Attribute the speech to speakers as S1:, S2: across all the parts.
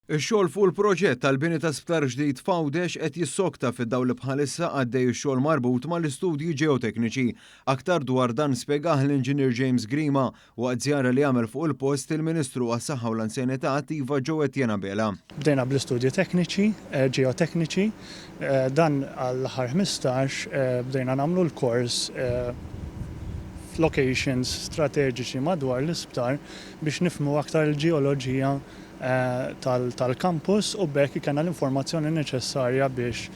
S1: Ix-xogħol fuq il-proġett tal-bini ta' sptar ġdid f'Għawdex qed jissokta fid-dawl li bħalissa għaddej ix-xogħol marbut mal-istudji ġeotekniċi. Aktar dwar dan spjegah l-Inġinier James Grima waqt żjara li għamel fuq il-post il-Ministru għas-Saħħa u l-Anzjanità attiva Joe Etienne Bela.
S2: Bdejna bl-istudji tekniċi, ġeotekniċi, dan għall-aħħar 15 bdejna nagħmlu l-kors f'locations strateġiċi madwar l-isptar biex nifhmu aktar il-ġeoloġija tal-kampus u bekk kellna l-informazzjoni neċessarja biex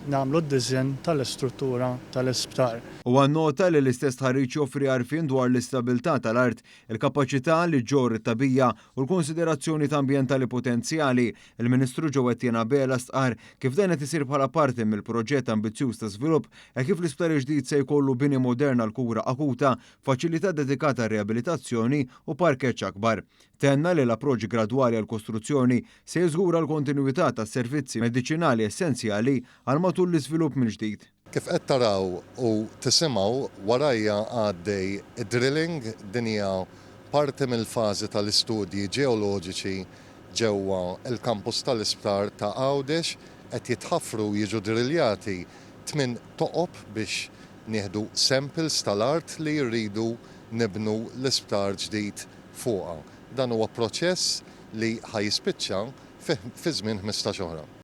S2: nagħmlu d-disinn tal-istruttura tal-isptar.
S1: U għannota li l-istess ħarriġ joffri għarfien dwar l-istabilità tal-art, il-kapaċità li ġor it-tabija u l-konsiderazzjoni ta' ambjentali potenzjali. Il-Ministru Joe Etienne Bela stqar kif dan qed isir bħala parti mill-proġett ambizzjuż ta' żvilupp e kif l-isptar ġdid se jkollu bini moderna l-kura akuta, faċilità dedikata riabilitazzjoni u parkeġġ akbar. Tenna li l-approċċ gradwali għall kostruzzjoni se jiżgura l-kontinwità tas-servizzi mediċinali essenzjali għal matul l-iżvilupp mill-ġdid.
S3: Kif qed taraw u tisimgħu warajja għaddej id-drilling din hija parti mill-fażi tal-istudji ġeoloġiċi ġewwa l-kampus tal-isptar ta' Għawdex qed jitħaffru jiġu driljati 8 toqob biex nieħdu samples tal-art li jridu nibnu l-isptar ġdid fuqha. Dan huwa proċess li ħajspiċċa fi żmien 15 oħra.